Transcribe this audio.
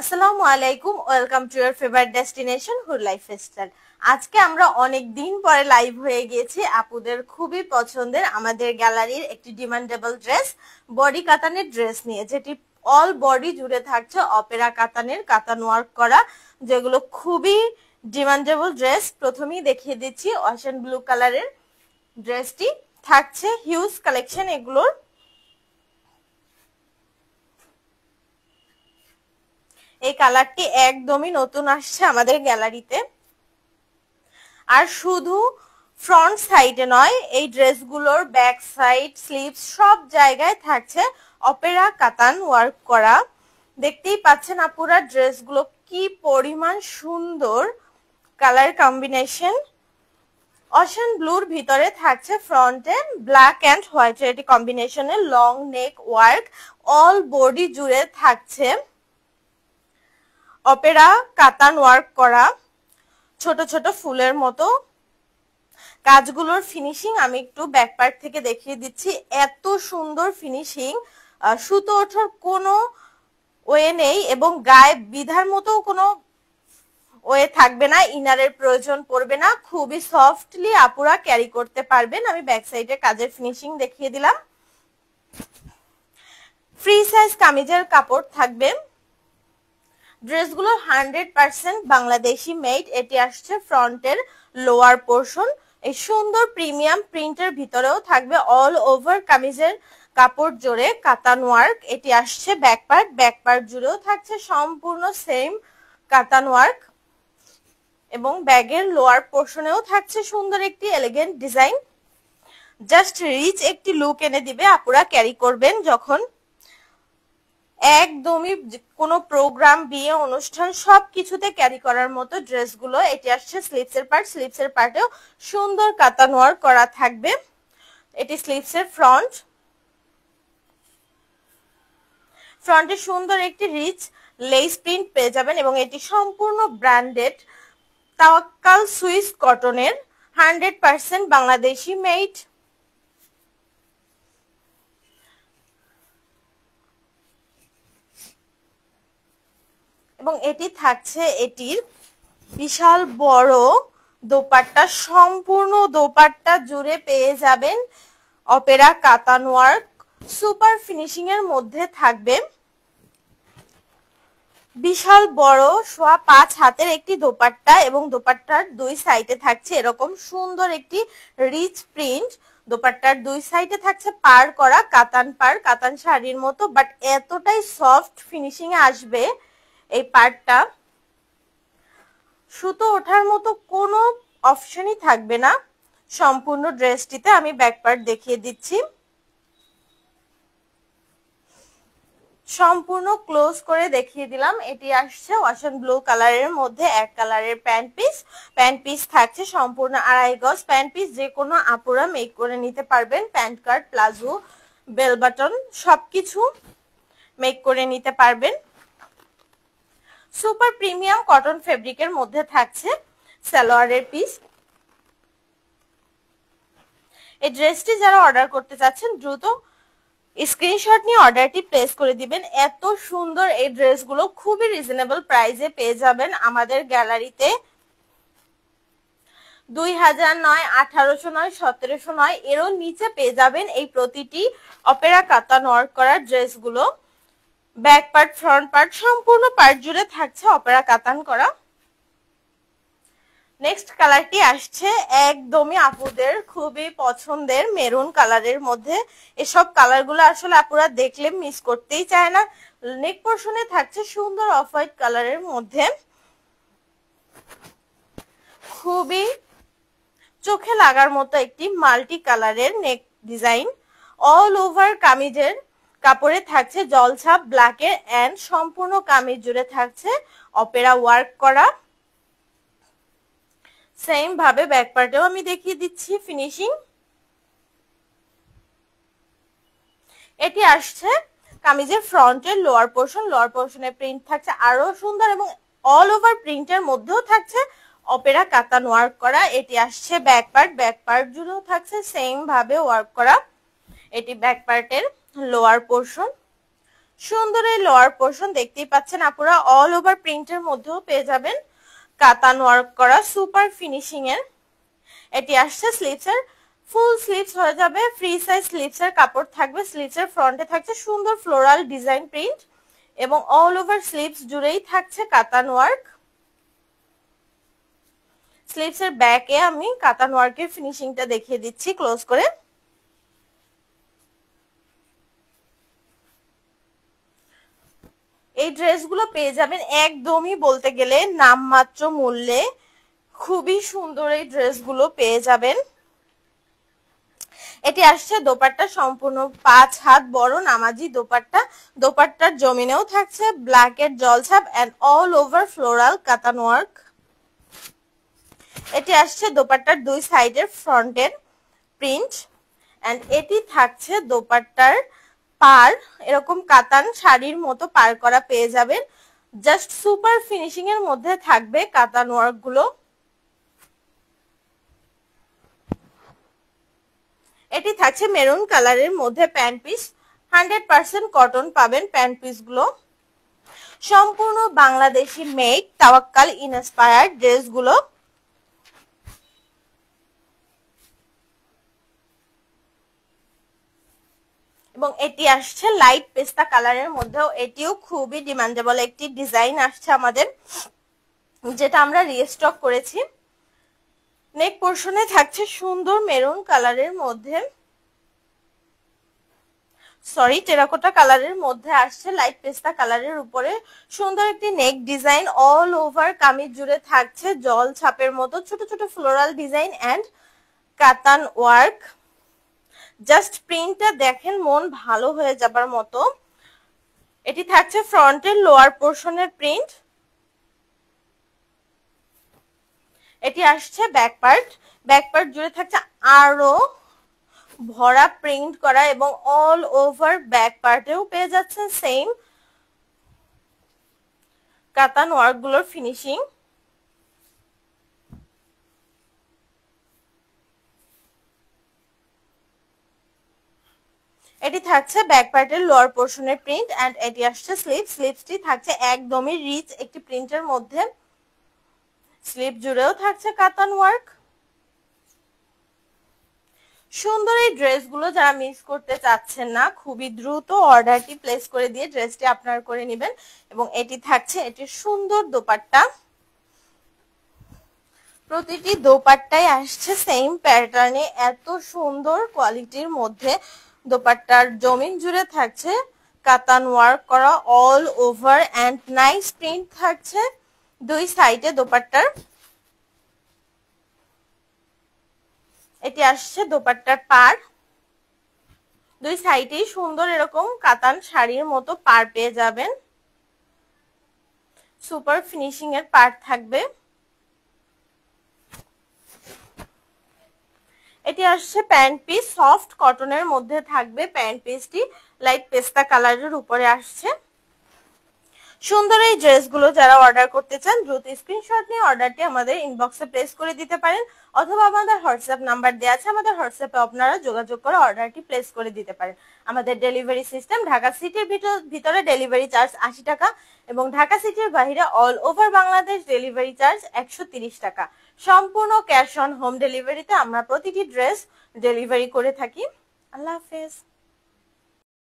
আসসালামু আলাইকুম, welcome to your favourite destination hood lifestyle. আজকে আমরা অনেক দিন পরে লাইভ হয়ে গিয়েছি আপুদের খুবই পছন্দের আমাদের গ্যালারির একটি ডিমান্ডেবল ড্রেস, বডি কাতানের ড্রেস নিয়ে, যেটি অল বডি জুড়ে থাকছে অপেরা কাতানের কাতান ওয়ার্ক করা, যেগুলো খুবই ডিমান্ডেবল ড্রেস। প্রথমেই দেখিয়ে দিচ্ছি ওয়াশ ব্লু কালারের ড্রেসটি, থাকছে হিউজ কালেকশন এগুলোর। এই কালারটি একদমই নতুন আসছে আমাদের গ্যালারিতে। আর শুধু ফ্রন্ট সাইডে নয়, এই ড্রেসগুলোর ব্যাক সাইড, স্লিভস সব জায়গায় থাকছে অপেরা কাতান ওয়ার্ক করা। দেখতেই পাচ্ছেন আপুরা ড্রেসগুলো কি পরিমাণ সুন্দর কালার কম্বিনেশন। অশান ব্লুর ভিতরে থাকছে ফ্রন্টে ব্ল্যাক অ্যান্ড হোয়াইটের এটি কম্বিনেশনে লং নেক ওয়ার্ক, অল বডি জুড়ে থাকছে অপেরা কাতান ওয়ার্ক করা, ছোট ছোট ফুলের মতো কাজগুলোর ফিনিশিং আমি একটু ব্যাক পার্ট থেকে দেখিয়ে দিচ্ছি। এত সুন্দর ফিনিশিং, সুতো ওঠার কোনো ওয়ে নেই এবং গায়ে বিধার মতো কোনো ওয়ে থাকবে না, ইনারের প্রয়োজন পড়বে না, খুবই সফটলি আপুরা ক্যারি করতে পারবেন। আমি ব্যাক সাইডে কাজের ফিনিশিং দেখিয়ে দিলাম। ফ্রি সাইজ কামিজের কাপড় থাকবে। ড্রেসগুলো 100% বাংলাদেশি মেড। এটি আসছে ফ্রন্টের লোয়ার পোর্শন। এই সুন্দর প্রিমিয়াম প্রিন্টের ভিতরেও থাকবে অল ওভার কামিজের কাপড় জুড়ে কাতান ওয়ার্ক। এটি আসছে ব্যাক পার্ট জুড়েও থাকছে সম্পূর্ণ সেম কাতান ওয়ার্ক এবং ব্যাগের লোয়ার পোর্শনেও থাকছে সুন্দর একটি এলিগেন্ট ডিজাইন। জাস্ট রিচ একটি লুক এনে দিবে আপুরা ক্যারি করবেন যখন। একদমই কোনো প্রোগ্রাম, বিয়ে, অনুষ্ঠান সবকিছুতে ক্যারি করার মতো ড্রেসগুলো। এটি আসছে স্লিভসের পার্টেও সুন্দর কাতান ওয়ার্ক করা থাকবে। এটি স্লিভসের ফ্রন্টে সুন্দর একটি রিচ লেস প্রিন্ট পেয়ে যাবেন এবং এটি সম্পূর্ণ ব্র্যান্ডেড তাওয়াক্কাল সুইস কটনের, 100% বাংলাদেশি মেড। এবং এটি থাকছে এটির বিশাল বড় দোপাট্টা, সম্পূর্ণ দোপাট্টা জুড়ে পেয়ে যাবেন অপেরা কাতান ওয়ার্ক, সুপার ফিনিশিং এর মধ্যে থাকবে। বিশাল বড় 5.25 হাতের একটি দোপাট্টা এবং দোপাট্টার দুই সাইডে থাকছে এরকম সুন্দর একটি রিচ প্রিন্ট। দোপাট্টার দুই সাইডে থাকছে পার করা কাতান শাড়ির মতো, বাট এতটাই সফট ফিনিশিং এ আসবে এই পার্টটা, সুতো ওঠার মতো কোনো অপশনই থাকবে না সম্পূর্ণ ড্রেসটিতে। আমি ব্যাক পার্ট দেখিয়ে দিচ্ছি। সম্পূর্ণ ক্লোজ করে দেখিয়ে দিলাম। এটি আসছে ওয়াশন ব্লু কালারের মধ্যে এক কালারের প্যান্ট পিস থাকছে সম্পূর্ণ 2.5 গজ প্যান্ট পিস। যে কোনো আপুরা মেক করে নিতে পারবেন। Pant cut, palazzo, bell button সবকিছু মেক করে নিতে পারবেন। সুপার প্রিমিয়াম কটন ফেব্রিকের মধ্যে থাকছে সালোয়ারের পিস। এই ড্রেসটি যারা অর্ডার করতে চাচ্ছেন দ্রুত স্ক্রিনশট নিয়ে অর্ডারটি প্লেস করে দিবেন। এত সুন্দর এই ড্রেসগুলো খুবই রিজনেবল প্রাইসে পেয়ে যাবেন আমাদের গ্যালারিতে। 2000 নয়, 1800 নয়, 1700 নয়, এরও নিচে পেয়ে যাবেন এই প্রতিটি অপেরা কাতান ওয়ার্ক করা ড্রেসগুলো। ব্যাক পার্ট, ফ্রন্ট পার্ট সম্পূর্ণ পার্ট জুড়ে থাকছে অপেরা কাতান করা। নেক্সট কালারটি আসছে একদমই আপুদের খুবই পছন্দের মেরুন কালারের মধ্যে। এসব কালারগুলো আসলে আপুরা দেখলে মিস করতেই চায় না। নেক পোর্শনে থাকছে সুন্দর অফ হোয়াইট কালারের মধ্যে, খুবই চোখে লাগার মতো একটি মাল্টি কালারের নেক ডিজাইন। অল ওভার কামিজের কাপড়ে থাকছে জলছাপ ব্ল্যাকের এন্ড সম্পূর্ণ কামিজ জুড়ে থাকছে অপেরা ওয়ার্ক করা। সেম ভাবে ব্যাক পার্টেও আমি দেখিয়ে দিচ্ছি ফিনিশিং। এটি আসছে কামিজের ফ্রন্টের লোয়ার পোর্শনে প্রিন্ট থাকছে আরো সুন্দর এবং অল ওভার প্রিন্টের মধ্যেও থাকছে অপেরা কাতান ওয়ার্ক করা। এটি আসছে ব্যাক পার্ট জুড়েও থাকছে সেম ভাবে ওয়ার্ক করা। এটি ব্যাক পার্টের লোয়ার পোর্শন, সুন্দর এই লোয়ার পোর্শন দেখতেই পাচ্ছেন আপুরা, অল ওভার প্রিন্টের মধ্যেও পেয়ে যাবেন কাতান ওয়ার্ক করা সুপার ফিনিশিং এর। এটি আসছে স্লিভস এর, ফুল স্লিভস হয়ে যাবে, ফ্রি সাইজ স্লিভস এর কাপড় থাকবে। স্লিভস এর ফ্রন্টে থাকছে সুন্দর ফ্লোরাল ডিজাইন প্রিন্ট এবং অল ওভার স্লিভস জুড়েই থাকছে কাতান ওয়ার্ক। স্লিভস এর ব্যাকে আমি কাতান ওয়ার্কের ফিনিশিংটা দেখিয়ে দিচ্ছি ক্লোজ করে। এই ড্রেসগুলো পেয়ে যাবেন একদমই বলতে গেলে নামমাত্র মূল্যে। খুবই সুন্দর এই ড্রেসগুলো পেয়ে যাবেন। এটি আসছে দোপাট্টা সম্পূর্ণ 5 হাত বড় নামাজি দোপাট্টা। দোপাট্টার জমিনেও থাকছে ব্ল্যাকের জলছাপ এন্ড অল ওভার ফ্লোরাল কাতান ওয়ার্ক। এটি আসছে দোপাট্টার দুই সাইডের ফ্রন্টের প্রিন্ট এন্ড এটি থাকছে দোপাট্টার পার, এরকম কাতান শাড়ির মতো পার করা পেয়ে যাবেন। জাস্ট সুপার ফিনিশিং এর মধ্যে থাকবে কাতান ওয়ার্ক গুলো। এটি থাকছে মেরুন কালারের মধ্যে প্যান্ট পিস, 100% কটন পাবেন প্যান্ট পিস গুলো। সম্পূর্ণ বাংলাদেশি মেড তাওয়াক্কাল ইন্সপায়ার্ড ড্রেস গুলো। এবং এটি আসছে লাইট পেস্তা কালারের মধ্যেও, এটিও খুবই ডিমান্ডেবল একটি ডিজাইন আসছে আমাদের, যেটা আমরা রিস্টক করেছি। নেক পোর্শনে থাকছে সুন্দর মেরুন কালারের মধ্যে, সরি টেরাকোটা কালারের মধ্যে আসছে লাইট পেস্তা কালারের উপরে সুন্দর একটি নেক ডিজাইন। অল ওভার কামিজ জুড়ে থাকছে জল ছাপের মতো ছোট ছোট ফ্লোরাল ডিজাইন এন্ড কাতান ওয়ার্ক। জাস্ট প্রিন্টটা দেখেন মন ভালো হয়ে যাবার মতো। এটি থাকছে ফ্রন্টের লোয়ার পোর্শনের প্রিন্ট। এটি আসছে ব্যাক পার্ট, ব্যাক পার্ট জুড়ে থাকছে আরো ভরা প্রিন্ট করা এবং অল ওভার ব্যাক পার্টেও পেয়ে যাচ্ছে সেম কাতান ওয়ার্ক গুলোর ফিনিশিং। এটি থাকছে ব্যাক পার্টের লোয়ার পোর্শনের প্রিন্ট এন্ড এটি আসছে স্লিভ। স্লিভসটি থাকছে একদমই রিচ একটি প্রিন্টের মধ্যে, স্লিভ জুড়েও থাকছে কাতান ওয়ার্ক। সুন্দর এই ড্রেসগুলো যারা মিস করতে চাচ্ছেন না, খুবই দ্রুত অর্ডারটি প্লেস করে দিয়ে ড্রেসটি আপনার করে নেবেন। এবং এটি থাকছে এটির সুন্দর দোপাট্টা, প্রতিটি দোপাট্টাই আসছে সেম প্যাটার্নে এত সুন্দর কোয়ালিটির মধ্যে। দোপাট্টার জমিন জুড়ে থাকছে কাতান ওয়ার্ক করা all over and nice print থাকছে দুই সাইডে দোপাট্টার। এটি আসছে দোপাট্টার পার, দুই সাইডেই সুন্দর এরকম কাতান শাড়ির মতো পার পেয়ে যাবেন। সুপার ফিনিশিং এর পার থাকবে। এটি আসছে প্যান্ট পিস, সফট কটনের মধ্যে থাকবে প্যান্ট পিসটি, লাইট পেস্তা কালারের উপরে আসছে। সুন্দর এই ড্রেসগুলো যারা অর্ডার করতে চান দ্রুত স্ক্রিনশট নিয়ে অর্ডারটি আমাদের ইনবক্সে প্লেস করে দিতে পারেন, অথবা আমাদের হোয়াটসঅ্যাপ নাম্বার দেওয়া আছে, আমাদের হোয়াটসঅ্যাপে আপনারা যোগাযোগ করে অর্ডারটি প্লেস করে দিতে পারেন। আমাদের ডেলিভারি সিস্টেম ঢাকা সিটির ভিতরে ডেলিভারি চার্জ 80 টাকা এবং ঢাকা সিটির বাইরে all over Bangladesh delivery charge 130 টাকা। সম্পূর্ণ ক্যাশ অন হোম ডেলিভারিতে আমরা প্রতিটি ড্রেস ডেলিভারি করে থাকি। আল্লাহ হাফেজ।